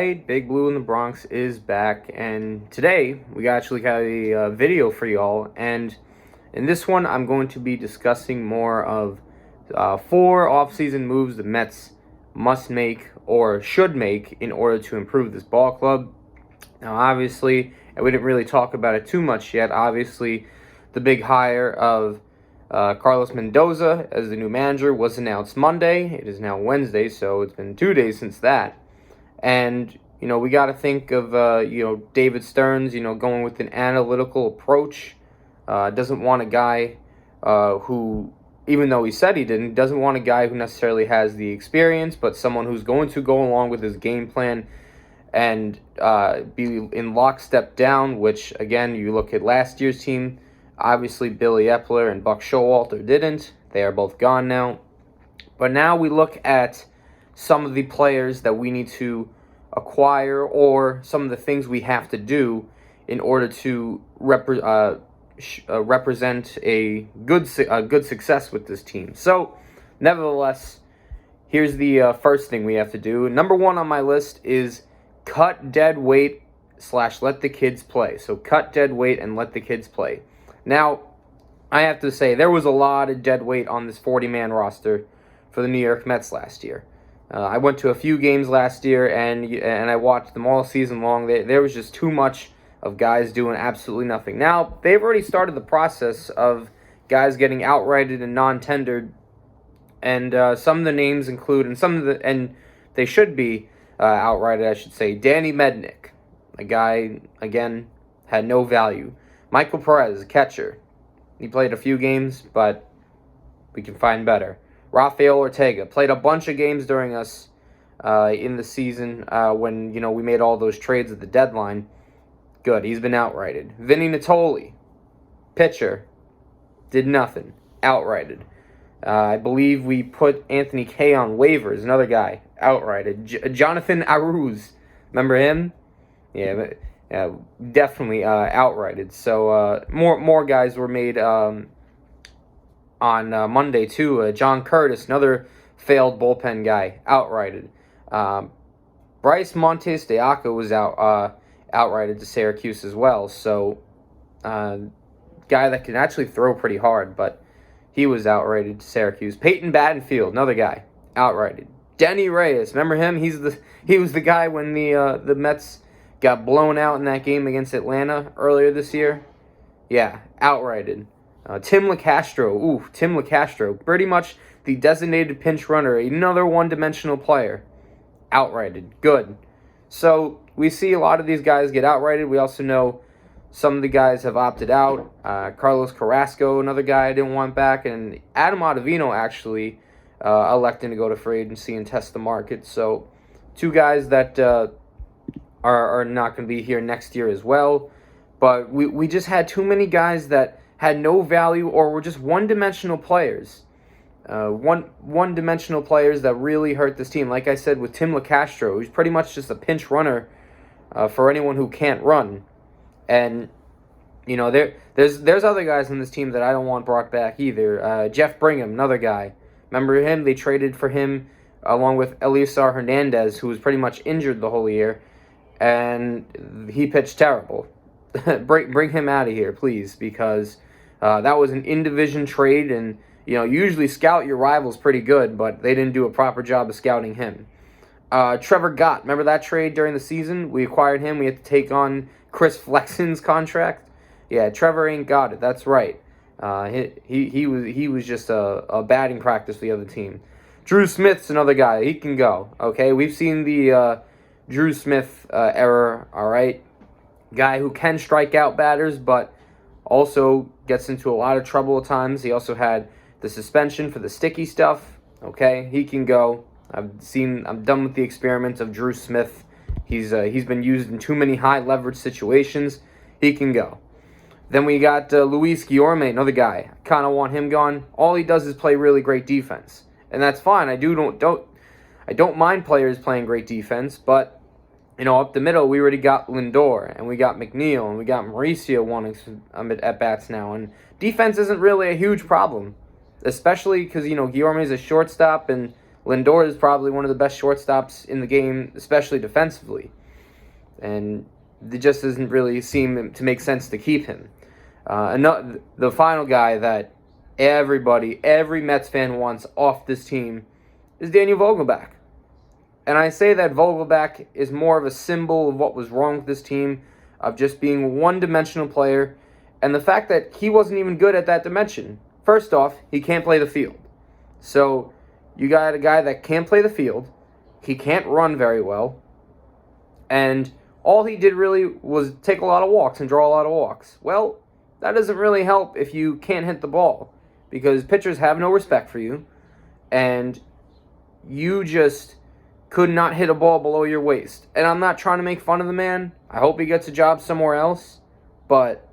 right, Big Blue in the Bronx is back, and today we actually got a video for y'all, and in this one I'm going to be discussing more of 4 offseason moves the Mets must make or should make in order to improve this ball club. Now obviously, and we didn't really talk about it too much yet, obviously the big hire of Carlos Mendoza as the new manager was announced Monday. It is now Wednesday, so it's been 2 days since that. And, we got to think of, David Stearns, going with an analytical approach. Doesn't want a guy who, even though he said he didn't, doesn't want a guy who necessarily has the experience, but someone who's going to go along with his game plan and be in lockstep down, which, again, you look at last year's team, obviously Billy Epler and Buck Showalter didn't. They are both gone now. But now we look at some of the players that we need to acquire or some of the things we have to do in order to represent a good success with this team. So, nevertheless, here's the first thing we have to do. Number 1 on my list is cut dead weight / let the kids play. So cut dead weight and let the kids play. Now, I have to say, there was a lot of dead weight on this 40-man roster for the New York Mets last year. I went to a few games last year, and I watched them all season long. There was just too much of guys doing absolutely nothing. Now, they've already started the process of guys getting outrighted and non-tendered, and some of the names include, and they should be outrighted, I should say, Danny Mednick, a guy, again, had no value. Michael Perez, catcher. He played a few games, but we can find better. Rafael Ortega played a bunch of games during us in the season when, we made all those trades at the deadline. Good, he's been outrighted. Vinny Natoli, pitcher, did nothing. Outrighted. I believe we put Anthony Kay on waivers, another guy, outrighted. Jonathan Aruz, remember him? Yeah, definitely outrighted. So more guys were made on Monday too. John Curtis, another failed bullpen guy, outrighted. Bryce Montes de Aca was outrighted to Syracuse as well. So guy that can actually throw pretty hard, but he was outrighted to Syracuse. Peyton Battenfield, another guy, outrighted. Denny Reyes, remember him? He was the guy when the Mets got blown out in that game against Atlanta earlier this year. Yeah, outrighted. Tim LeCastro, pretty much the designated pinch runner, another one-dimensional player, outrighted. Good. So we see a lot of these guys get outrighted. We also know some of the guys have opted out. Carlos Carrasco, another guy I didn't want back, and Adam Ottavino actually electing to go to free agency and test the market. So 2 guys that are not going to be here next year as well. But we just had too many guys that had no value or were just one-dimensional players. One-dimensional players that really hurt this team. Like I said with Tim LeCastro, he's pretty much just a pinch runner for anyone who can't run. And, there's other guys on this team that I don't want brought back either. Jeff Brigham, another guy. Remember him? They traded for him along with Eliasar Hernandez, who was pretty much injured the whole year. And he pitched terrible. Bring him out of here, please, because that was an in-division trade, and usually scout your rivals pretty good, but they didn't do a proper job of scouting him. Trevor Gott, remember that trade during the season? We acquired him. We had to take on Chris Flexen's contract. Yeah, Trevor ain't got it. That's right. He was just a batting practice for the other team. Drew Smith's another guy. He can go. Okay, we've seen the Drew Smith error. All right. Guy who can strike out batters, but also gets into a lot of trouble at times. He also had the suspension for the sticky stuff. Okay, he can go. I'm done with the experiments of Drew Smith. He's been used in too many high leverage situations. He can go. Then we got Luis Guillorme, another guy. I kind of want him gone. All he does is play really great defense, and that's fine. I don't mind players playing great defense, but up the middle, we already got Lindor, and we got McNeil, and we got Mauricio wanting some at-bats now. And defense isn't really a huge problem, especially because, Guillorme is a shortstop, and Lindor is probably one of the best shortstops in the game, especially defensively. And it just doesn't really seem to make sense to keep him. The final guy that every Mets fan wants off this team is Daniel Vogelbach. And I say that Vogelbach is more of a symbol of what was wrong with this team, of just being a one-dimensional player, and the fact that he wasn't even good at that dimension. First off, he can't play the field. So you got a guy that can't play the field, he can't run very well, and all he did really was take a lot of walks and draw a lot of walks. Well, that doesn't really help if you can't hit the ball, because pitchers have no respect for you, and you just could not hit a ball below your waist. And I'm not trying to make fun of the man. I hope he gets a job somewhere else, but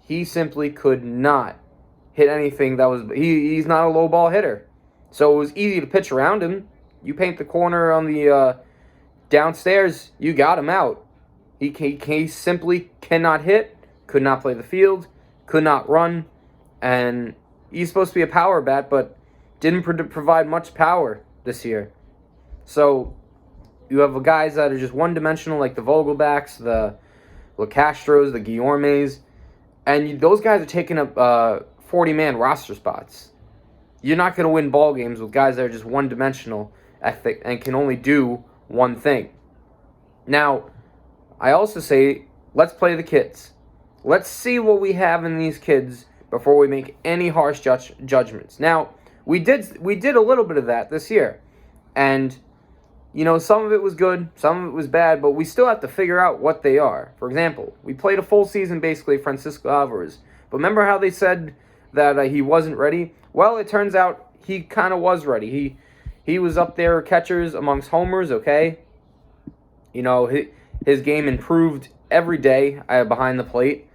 he simply could not hit anything that was... He's not a low ball hitter. So it was easy to pitch around him. You paint the corner on the downstairs, you got him out. He simply cannot hit, could not play the field, could not run, and he's supposed to be a power bat, but didn't provide much power this year. So you have guys that are just one-dimensional, like the Vogelbachs, the LeCastros, the Guillormes, and those guys are taking up 40-man roster spots. You're not going to win ball games with guys that are just one-dimensional and can only do one thing. Now, I also say, let's play the kids. Let's see what we have in these kids before we make any harsh judgments. Now, we did a little bit of that this year, and some of it was good, some of it was bad, but we still have to figure out what they are. For example, we played a full season basically Francisco Alvarez, but remember how they said that he wasn't ready? Well, it turns out he kind of was ready. He was up there catchers amongst homers, okay? His game improved every day behind the plate.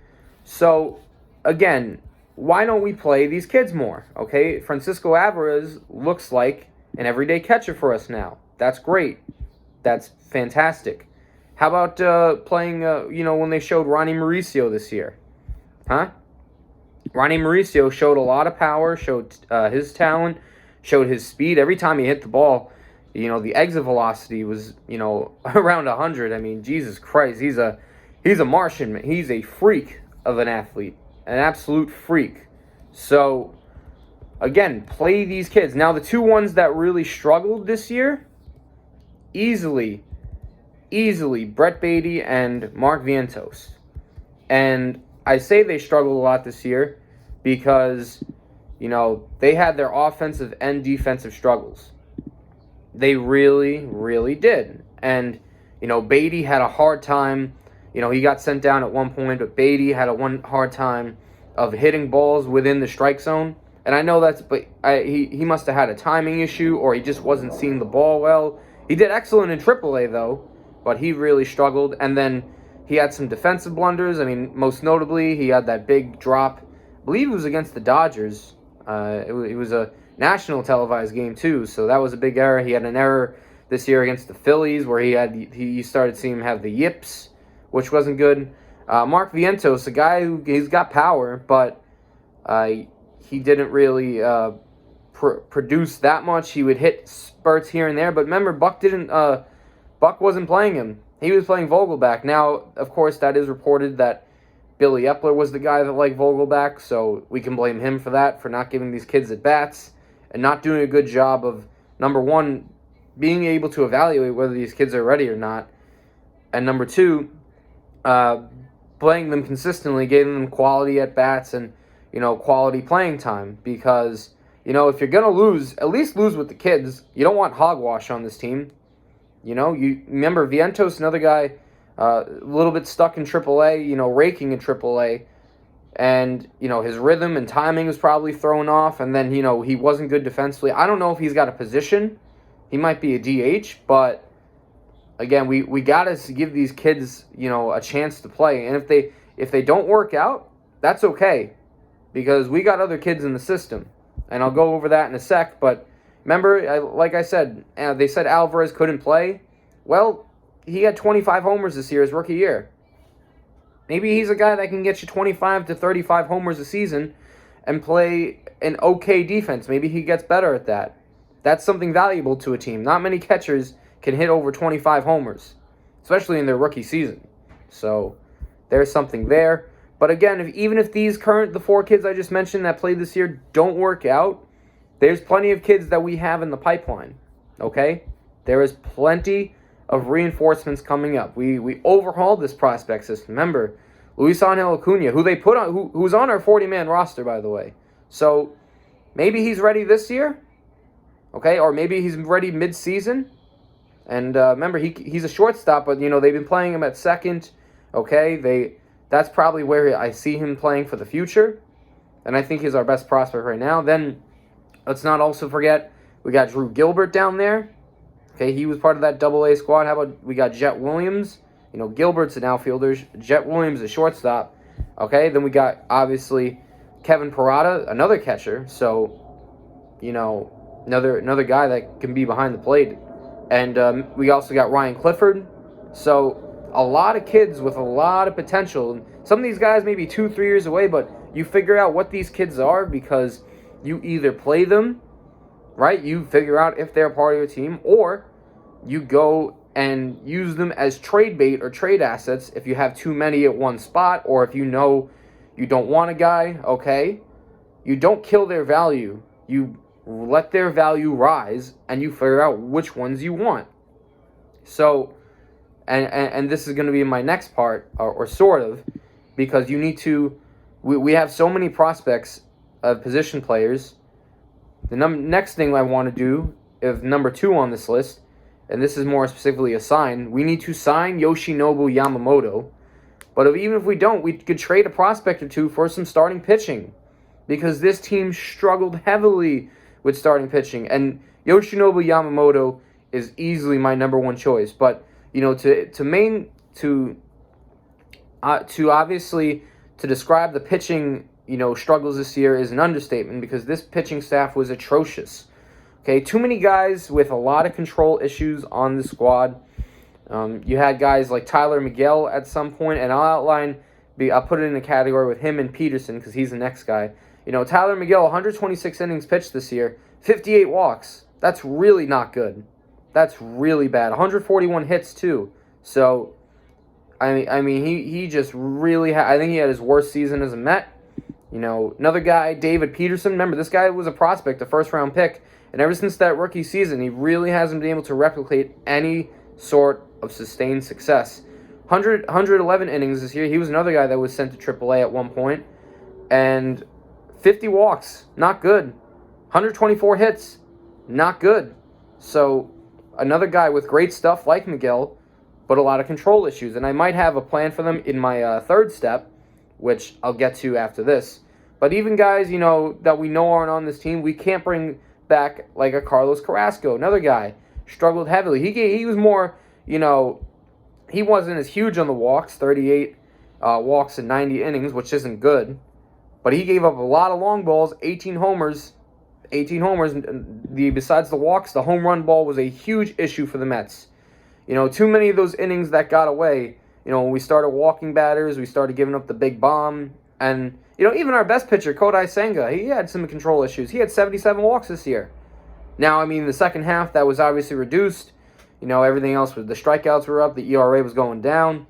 So, again, why don't we play these kids more, okay? Francisco Alvarez looks like an everyday catcher for us now. That's great. That's fantastic. How about playing, when they showed Ronnie Mauricio this year? Huh? Ronnie Mauricio showed a lot of power, showed his talent, showed his speed. Every time he hit the ball, the exit velocity was, around 100. I mean, Jesus Christ, he's a Martian. He's a freak of an athlete, an absolute freak. So, again, play these kids. Now, the two ones that really struggled this year, easily, Brett Beatty and Mark Vientos. And I say they struggled a lot this year because, they had their offensive and defensive struggles. They really, really did. And, Beatty had a hard time. He got sent down at one point, but Beatty had a hard time of hitting balls within the strike zone. And I know he must have had a timing issue, or he just wasn't seeing the ball well. He did excellent in AAA, though, but he really struggled. And then he had some defensive blunders. I mean, most notably, he had that big drop. I believe it was against the Dodgers. It was a national televised game, too, so that was a big error. He had an error this year against the Phillies where he started seeing him have the yips, which wasn't good. Mark Vientos, a guy he's got power, but he didn't really produce that much. He would hit spurts here and there, but remember, Buck wasn't playing him. He was playing Vogelbach. Now, of course, that is reported that Billy Epler was the guy that liked Vogelbach, so we can blame him for that, for not giving these kids at bats and not doing a good job of, number one, being able to evaluate whether these kids are ready or not, and number two, playing them consistently, giving them quality at bats and quality playing time, because if you're gonna lose, at least lose with the kids. You don't want hogwash on this team. You remember Vientos, another guy, a little bit stuck in AAA, raking in AAA, and his rhythm and timing was probably thrown off, and then he wasn't good defensively. I don't know if he's got a position. He might be a DH, but again, we gotta give these kids a chance to play, and if they don't work out, that's okay, because we got other kids in the system, and I'll go over that in a sec. But remember, like I said, they said Alvarez couldn't play. Well, he had 25 homers this year, his rookie year. Maybe he's a guy that can get you 25 to 35 homers a season and play an okay defense. Maybe he gets better at that. That's something valuable to a team. Not many catchers can hit over 25 homers, especially in their rookie season. So there's something there. But again, even if the 4 kids I just mentioned that played this year don't work out, there's plenty of kids that we have in the pipeline. Okay? There is plenty of reinforcements coming up. We overhauled this prospect system. Remember, Luis Angel Acuna, who they put on, who's on our 40-man roster, by the way. So maybe he's ready this year, okay? Or maybe he's ready mid-season. And remember, he's a shortstop, but they've been playing him at second, okay? That's probably where I see him playing for the future, and I think he's our best prospect right now. Then let's not also forget we got Drew Gilbert down there. Okay, he was part of that Double-A squad. How about we got Jet Williams? Gilbert's an outfielder. Jet Williams, a shortstop. Okay, then we got, obviously, Kevin Parada, another catcher. So, another guy that can be behind the plate. And we also got Ryan Clifford. So, a lot of kids with a lot of potential. Some of these guys may be 2-3 years away, but you figure out what these kids are because you either play them, right? You figure out if they're part of your team, or you go and use them as trade bait or trade assets if you have too many at one spot, or if you don't want a guy, okay? You don't kill their value. You let their value rise, and you figure out which ones you want. So, and this is going to be my next part, or sort of, because you need to, we have so many prospects of position players. The next thing I want to do, if number 2 on this list, and this is more specifically a sign, we need to sign Yoshinobu Yamamoto. But even if we don't, we could trade a prospect or 2 for some starting pitching, because this team struggled heavily with starting pitching, and Yoshinobu Yamamoto is easily my number 1 choice. But to obviously to describe the pitching struggles this year is an understatement, because this pitching staff was atrocious. Okay, too many guys with a lot of control issues on the squad. You had guys like Tyler Miguel at some point, and I'll put it in a category with him and Peterson because he's the next guy. Tyler Miguel, 126 innings pitched this year, 58 walks. That's really not good. That's really bad. 141 hits too. So, I mean, he just really I think he had his worst season as a Met. Another guy, David Peterson. Remember, this guy was a prospect, a first-round pick. And ever since that rookie season, he really hasn't been able to replicate any sort of sustained success. 111 innings this year. He was another guy that was sent to AAA at one point. And 50 walks. Not good. 124 hits. Not good. So, another guy with great stuff like Miguel, but a lot of control issues. And I might have a plan for them in my third step, which I'll get to after this. But even guys, that we know aren't on this team, we can't bring back like a Carlos Carrasco, another guy, struggled heavily. He was more, he wasn't as huge on the walks, 38 walks in 90 innings, which isn't good. But he gave up a lot of long balls, 18 homers. Besides the walks, the home run ball was a huge issue for the Mets. Too many of those innings that got away. When we started walking batters, we started giving up the big bomb. And, even our best pitcher, Kodai Senga, he had some control issues. He had 77 walks this year. Now, the second half, that was obviously reduced. Everything else, the strikeouts were up, the ERA was going down.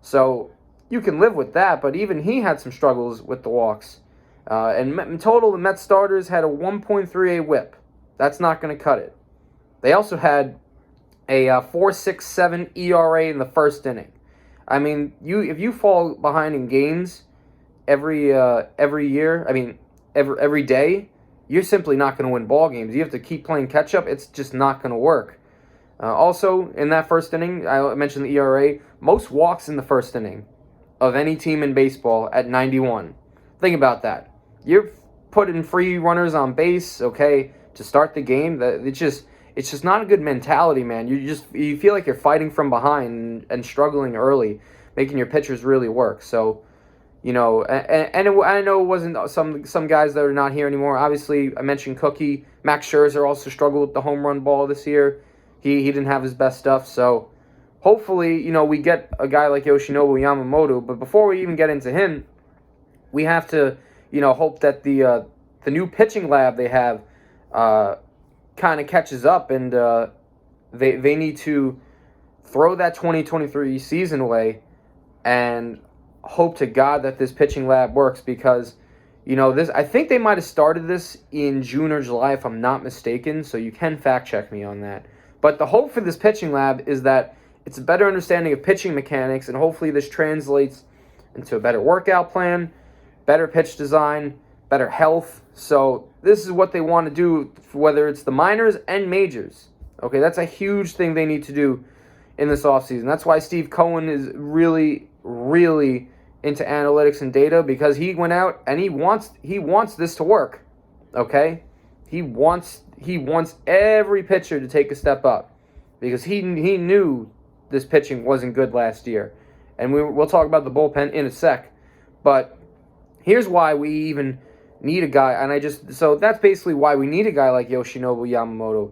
So, you can live with that, but even he had some struggles with the walks. And in total, the Mets starters had a 1.38 whip. That's not going to cut it. They also had a 4.67 ERA in the first inning. If you fall behind in games every year, every day, you're simply not going to win ball games. You have to keep playing catch up. It's just not going to work. Also, in that first inning, I mentioned the ERA, most walks in the first inning of any team in baseball at 91. Think about that. You're putting free runners on base, okay, to start the game. It's just not a good mentality, man. You feel like you're fighting from behind and struggling early, making your pitchers really work. So, I know it wasn't some guys that are not here anymore. Obviously, I mentioned Cookie. Max Scherzer also struggled with the home run ball this year. He didn't have his best stuff. So, hopefully, we get a guy like Yoshinobu Yamamoto. But before we even get into him, we have to, hope that the new pitching lab they have kind of catches up, and they need to throw that 2023 season away and hope to God that this pitching lab works, because this, I think they might have started this in June or July if I'm not mistaken, so you can fact check me on that. But the hope for this pitching lab is that it's a better understanding of pitching mechanics, and hopefully this translates into a better workout plan, better pitch design, better health. So this is what they want to do, whether it's the minors and majors. Okay, that's a huge thing they need to do in this offseason. That's why Steve Cohen is really, really into analytics and data, because he went out and he wants this to work. Okay? He wants every pitcher to take a step up, because he knew this pitching wasn't good last year. And we'll talk about the bullpen in a sec. But here's why we even need a guy, so that's basically why we need a guy like Yoshinobu Yamamoto.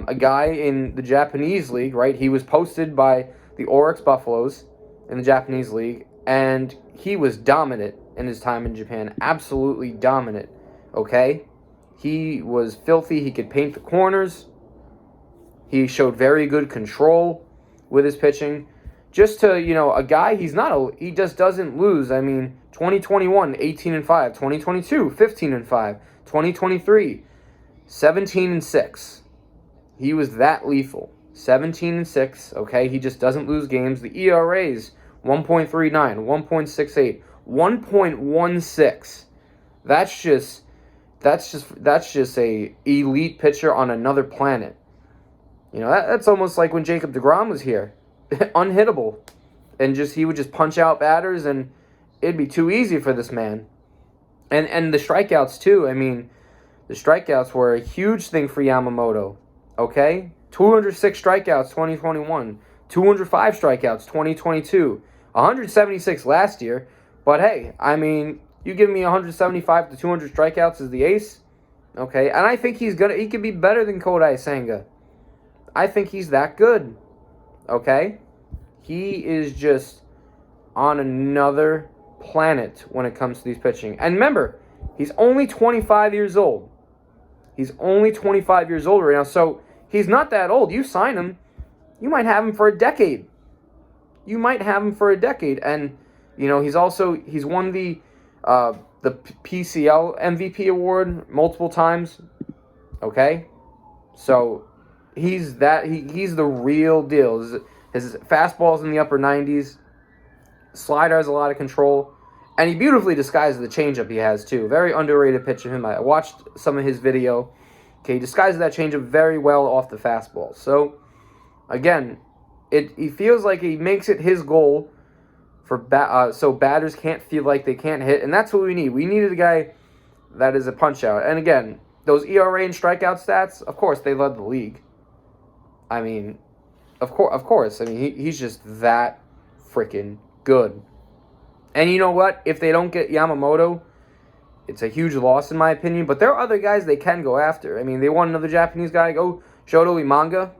A guy in the Japanese league, right? He was posted by the Oryx Buffaloes in the Japanese league, and he was dominant in his time in Japan. Absolutely dominant, okay? He was filthy. He could paint the corners. He showed very good control with his pitching. Just to, a guy, he just doesn't lose. I mean, 2021, 18-5. 2022, 15-5. 2023, 17-6. He was that lethal. 17-6, okay? He just doesn't lose games. The ERAs, 1.39, 1.68, 1.16. That's just a elite pitcher on another planet. That's almost like when Jacob deGrom was here. Unhittable. And he would just punch out batters, and it'd be too easy for this man. And the strikeouts too. I mean, the strikeouts were a huge thing for Yamamoto. Okay? 206 strikeouts 2021, 205 strikeouts 2022, 176 last year. But hey, I mean, you give me 175 to 200 strikeouts as the ace, okay? And I think he could be better than Kodai Senga. I think he's that good, okay? He is just on another planet when it comes to these pitching. And remember, he's only 25 years old. He's only 25 years old right now, so he's not that old. You sign him, you might have him for a decade. And, he's won the PCL MVP award multiple times, okay? So he's the real deal. His fastball's in the upper 90s. Slider has a lot of control. And he beautifully disguises the changeup he has, too. Very underrated pitch of him. I watched some of his video. Okay, he disguises that changeup very well off the fastball. So, again, he feels like he makes it his goal so batters can't feel like they can't hit. And that's what we need. We needed a guy that is a punch-out. And, again, those ERA and strikeout stats, of course, they led the league. I mean, of course. I mean, he's just that freaking good. And you know what? If they don't get Yamamoto, it's a huge loss in my opinion. But there are other guys they can go after. I mean, they want another Japanese guy. Go Shoto Imanga.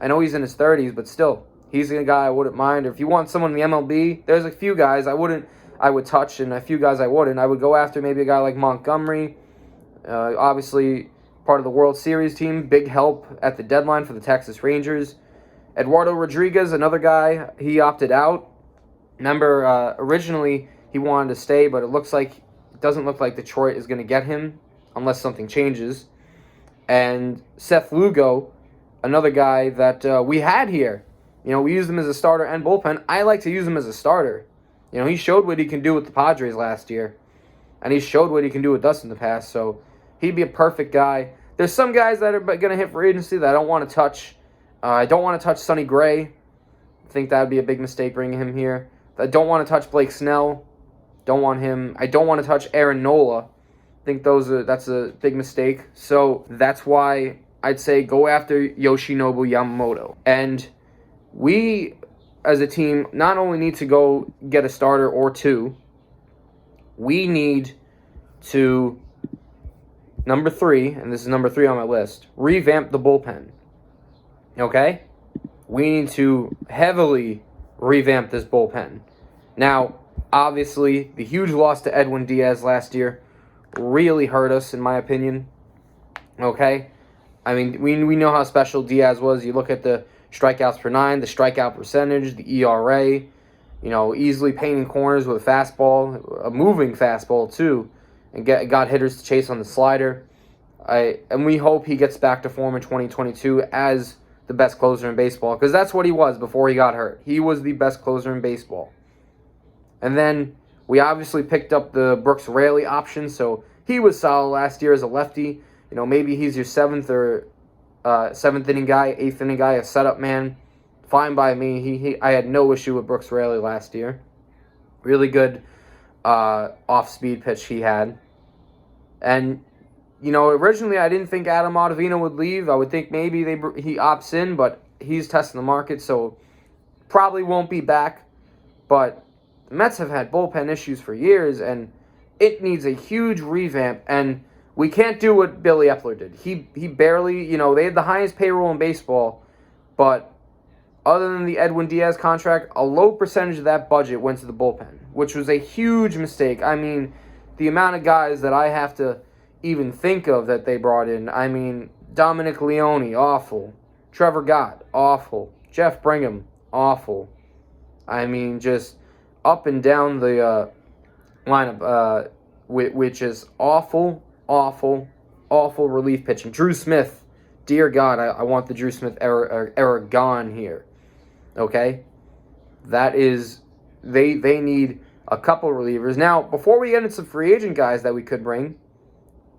I know he's in his 30s, but still, he's a guy I wouldn't mind. Or if you want someone in the MLB, there's a few guys I would touch, and a few guys I wouldn't. I would go after maybe a guy like Montgomery. Obviously, part of the World Series team. Big help at the deadline for the Texas Rangers. Eduardo Rodriguez, another guy. He opted out. Remember, originally he wanted to stay, but it doesn't look like Detroit is going to get him unless something changes. And Seth Lugo, another guy that we had here. We used him as a starter and bullpen. I like to use him as a starter. He showed what he can do with the Padres last year, and he showed what he can do with us in the past. So he'd be a perfect guy. There's some guys that are going to hit for agency that I don't want to touch. I don't want to touch Sonny Gray. I think that would be a big mistake bringing him here. I don't want to touch Blake Snell. Don't want him. I don't want to touch Aaron Nola. I think that's a big mistake. So that's why I'd say go after Yoshinobu Yamamoto. And we, as a team, not only need to go get a starter or two, we need to, number 3, and this is number 3 on my list, revamp the bullpen. Okay? We need to heavily revamp this bullpen. Now, obviously, the huge loss to Edwin Diaz last year really hurt us, in my opinion. Okay? I mean, we know how special Diaz was. You look at the strikeouts per nine, the strikeout percentage, the ERA, easily painting corners with a fastball, a moving fastball too, and got hitters to chase on the slider. And we hope he gets back to form in 2022 as the best closer in baseball, because that's what he was before he got hurt. He was the best closer in baseball. And then we obviously picked up the Brooks Raley option, so he was solid last year as a lefty. Maybe he's your seventh inning guy, eighth inning guy, a setup man. Fine by me. I had no issue with Brooks Raley last year. Really good off-speed pitch he had. And, originally I didn't think Adam Ottavino would leave. I would think maybe he opts in, but he's testing the market, so probably won't be back. But the Mets have had bullpen issues for years, and it needs a huge revamp, and we can't do what Billy Epler did. He barely, they had the highest payroll in baseball, but other than the Edwin Diaz contract, a low percentage of that budget went to the bullpen, which was a huge mistake. I mean, the amount of guys that I have to even think of that they brought in. I mean, Dominic Leone, awful. Trevor Gott, awful. Jeff Brigham, awful. I mean, just up and down the lineup, which is awful, awful, awful relief pitching. Drew Smith, dear God, I want the Drew Smith era gone here. Okay? That is, they need a couple relievers. Now, before we get into some free agent guys that we could bring,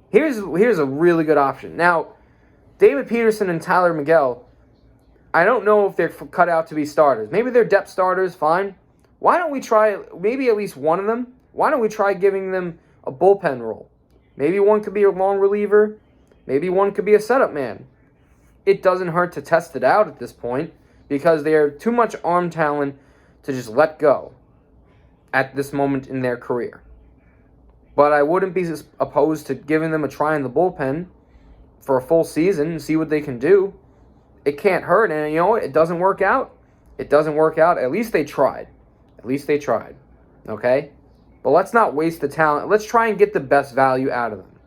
here's a really good option. Now, David Peterson and Tyler Miguel, I don't know if they're cut out to be starters. Maybe they're depth starters, fine. Why don't we try, maybe at least one of them, why don't we try giving them a bullpen role? Maybe one could be a long reliever. Maybe one could be a setup man. It doesn't hurt to test it out at this point because they are too much arm talent to just let go at this moment in their career. But I wouldn't be opposed to giving them a try in the bullpen for a full season and see what they can do. It can't hurt, and it doesn't work out. It doesn't work out. At least they tried. Okay? But let's not waste the talent. Let's try and get the best value out of them.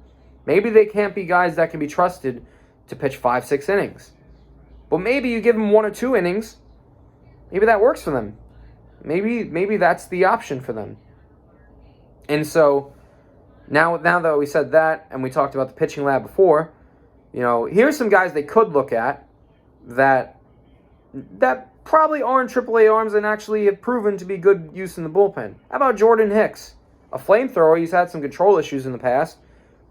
Maybe they can't be guys that can be trusted to pitch 5-6 innings. But maybe you give them 1 or 2 innings. Maybe that works for them. Maybe that's the option for them. And so, now that we said that, and we talked about the pitching lab before, here's some guys they could look at that probably aren't AAA arms and actually have proven to be good use in the bullpen. How about Jordan Hicks? A flamethrower. He's had some control issues in the past,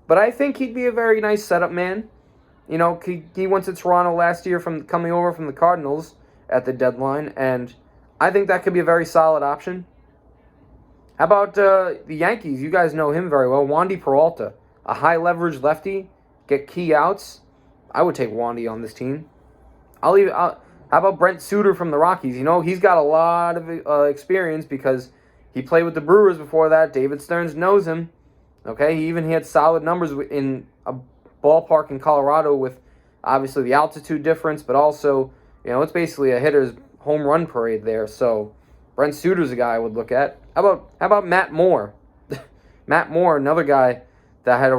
but I think he'd be a very nice setup man. He went to Toronto last year coming over from the Cardinals at the deadline, and I think that could be a very solid option. How about the Yankees? You guys know him very well. Wandy Peralta, a high-leverage lefty, get key outs. I would take Wandy on this team. How about Brent Suter from the Rockies? He's got a lot of experience because he played with the Brewers before that. David Stearns knows him. Okay, he had solid numbers in a ballpark in Colorado with obviously the altitude difference, but also, it's basically a hitter's home run parade there. So Brent Suter's a guy I would look at. How about Matt Moore? Matt Moore, another guy that had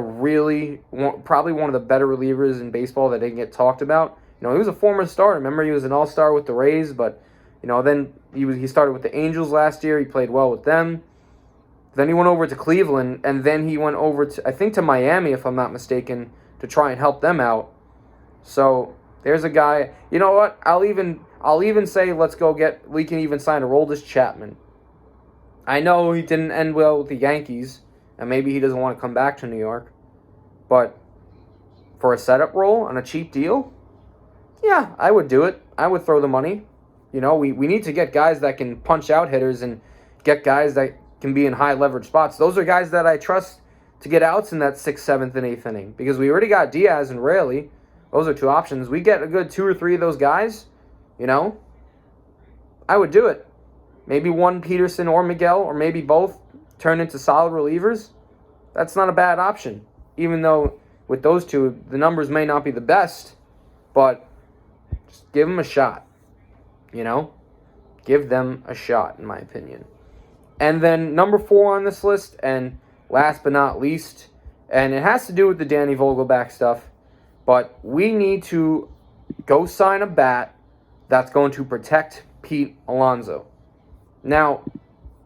probably one of the better relievers in baseball that didn't get talked about. He was a former starter. Remember, he was an all-star with the Rays, but, then he started with the Angels last year. He played well with them. Then he went over to Cleveland, and then he went over to Miami, if I'm not mistaken, to try and help them out. So there's a guy. You know what? I'll even say we can even sign Aroldis Chapman. I know he didn't end well with the Yankees, and maybe he doesn't want to come back to New York, but for a setup role on a cheap deal, yeah, I would do it. I would throw the money. We need to get guys that can punch out hitters and get guys that can be in high leverage spots. Those are guys that I trust to get outs in that 6th, 7th, and 8th inning because we already got Diaz and Raley. Those are 2 options. We get a good 2 or 3 of those guys, I would do it. Maybe one Peterson or Miguel, or maybe both, turn into solid relievers. That's not a bad option. Even though with those 2, the numbers may not be the best, but just give them a shot. Give them a shot, in my opinion. And then number 4 on this list, and last but not least, and it has to do with the Danny Vogelback stuff, But we need to go sign a bat that's going to protect Pete Alonso. Now,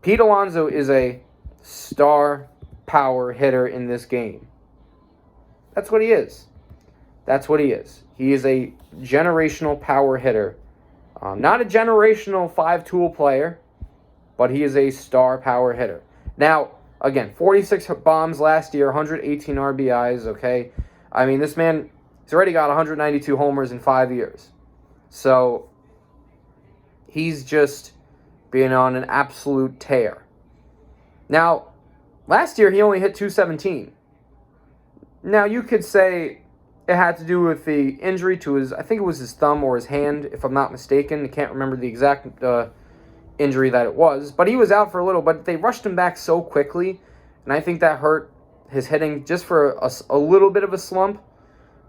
Pete Alonso is a star power hitter in this game. That's what he is. That's what he is. He is a generational power hitter. Not a generational five-tool player, but he is a star power hitter. Now, again, 46 bombs last year, 118 RBIs, okay? I mean, this man, he's already got 192 homers in 5 years. So, he's just been on an absolute tear. Now, last year he only hit 217. Now, you could say it had to do with the injury to his, I think it was his thumb or his hand, if I'm not mistaken. I can't remember the exact injury that it was. But he was out for a little, but they rushed him back so quickly, and I think that hurt his hitting just for a little bit of a slump.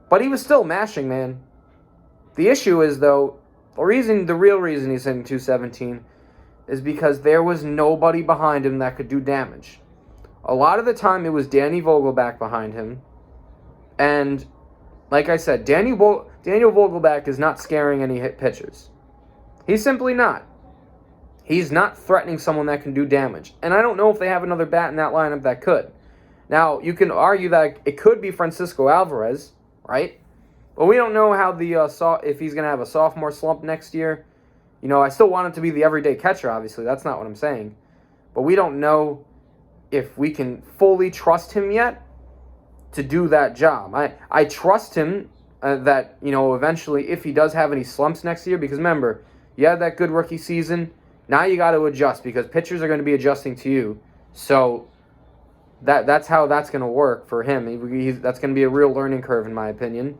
But he was still mashing, man. The issue is, though, the real reason he's hitting 217 is because there was nobody behind him that could do damage. A lot of the time, it was Danny Vogelback behind him. And, like I said, Daniel Vogelback is not scaring any hit pitchers. He's simply not. He's not threatening someone that can do damage. And I don't know if they have another bat in that lineup that could. Now, you can argue that it could be Francisco Alvarez, right? But we don't know how if he's going to have a sophomore slump next year. You know, I still want him to be the everyday catcher, obviously. That's not what I'm saying. But we don't know if we can fully trust him yet to do that job. I trust him that, you know, eventually if he does have any slumps next year, because remember, you had that good rookie season. Now you got to adjust because pitchers are going to be adjusting to you. So that's how that's going to work for him. That's going to be a real learning curve, in my opinion.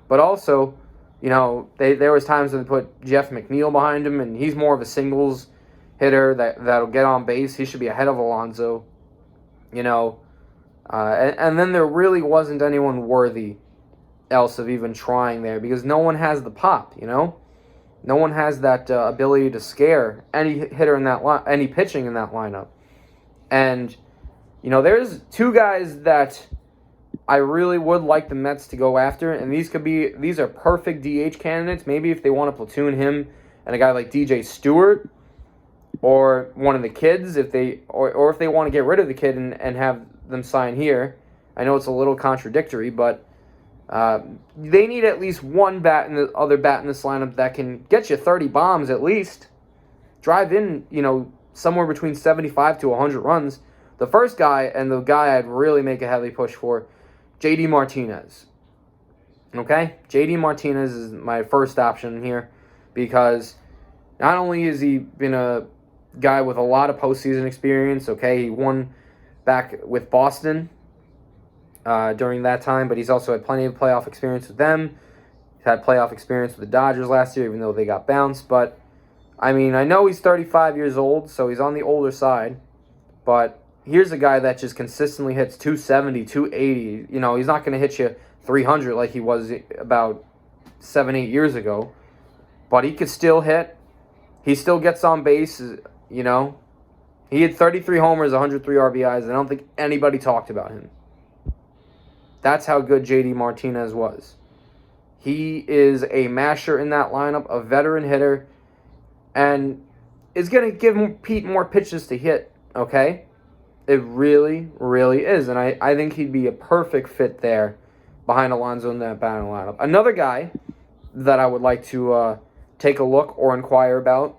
But also, you know, there was times when they put Jeff McNeil behind him, and he's more of a singles hitter that'll get on base. He should be ahead of Alonso, you know. And then there really wasn't anyone worthy else of even trying there because no one has the pop, you know. No one has that ability to scare any hitter in that any pitching in that lineup. And, you know, there's two guys that I really would like the Mets to go after, and these are perfect DH candidates. Maybe if they want to platoon him and a guy like DJ Stewart or one of the kids, if they want to get rid of the kid and have them sign here. I know it's a little contradictory, but they need at least one other bat in this lineup that can get you 30 bombs at least. Drive in, you know, somewhere between 75 to 100 runs. The first guy, and the guy I'd really make a heavy push for, JD Martinez. Okay? JD Martinez is my first option here because not only has he been a guy with a lot of postseason experience, okay, he won back with Boston during that time, but he's also had plenty of playoff experience with them. He's had playoff experience with the Dodgers last year, even though they got bounced. But, I mean, I know he's 35 years old, so he's on the older side, but here's a guy that just consistently hits 270, 280. You know, he's not going to hit you 300 like he was about 7-8 years ago. But he could still hit. He still gets on base, you know. He had 33 homers, 103 RBIs. I don't think anybody talked about him. That's how good JD Martinez was. He is a masher in that lineup, a veteran hitter, and is going to give Pete more pitches to hit, okay? It really, really is. And I think he'd be a perfect fit there behind Alonso in that batting lineup. Another guy that I would like to take a look or inquire about,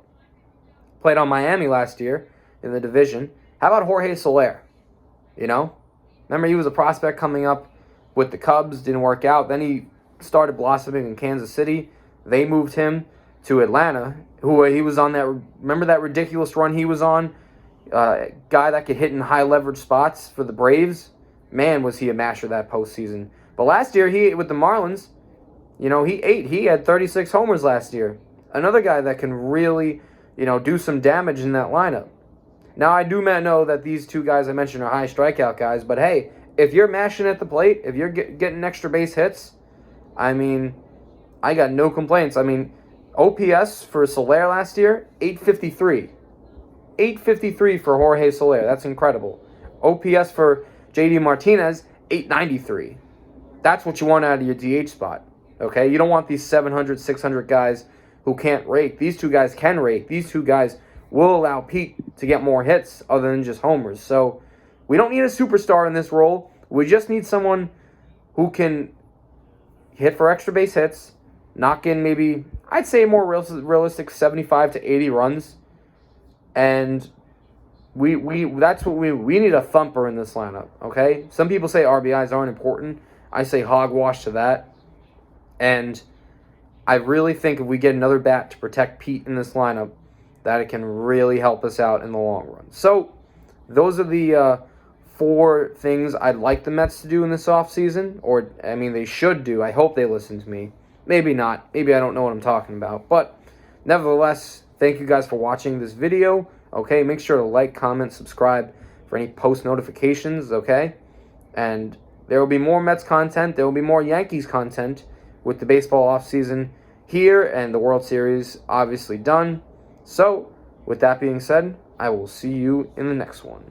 played on Miami last year in the division. How about Jorge Soler? You know? Remember, he was a prospect coming up with the Cubs, didn't work out. Then he started blossoming in Kansas City. They moved him to Atlanta, who he was on that, remember that ridiculous run he was on? Guy that could hit in high leverage spots for the Braves. Man, was he a masher that postseason. But last year, with the Marlins, you know, he had 36 homers last year. Another guy that can really, you know, do some damage in that lineup. Now, I do know that these two guys I mentioned are high strikeout guys, but hey, if you're mashing at the plate, if you're getting extra base hits, I mean, I got no complaints. I mean, OPS for Soler last year, 853. 853 for Jorge Soler. That's incredible. OPS for JD Martinez, 893. That's what you want out of your DH spot. Okay? You don't want these 700, 600 guys who can't rake. These two guys can rake. These two guys will allow Pete to get more hits other than just homers. So we don't need a superstar in this role. We just need someone who can hit for extra base hits, knock in maybe, I'd say more realistic 75 to 80 runs. And we need a thumper in this lineup, okay? Some people say RBIs aren't important. I say hogwash to that. And I really think if we get another bat to protect Pete in this lineup, that it can really help us out in the long run. So those are the 4 things I'd like the Mets to do in this offseason. Or, I mean, they should do. I hope they listen to me. Maybe not. Maybe I don't know what I'm talking about. But nevertheless, thank you guys for watching this video. Okay, make sure to like, comment, subscribe for any post notifications, okay? And there will be more Mets content. There will be more Yankees content with the baseball offseason here and the World Series obviously done. So, with that being said, I will see you in the next one.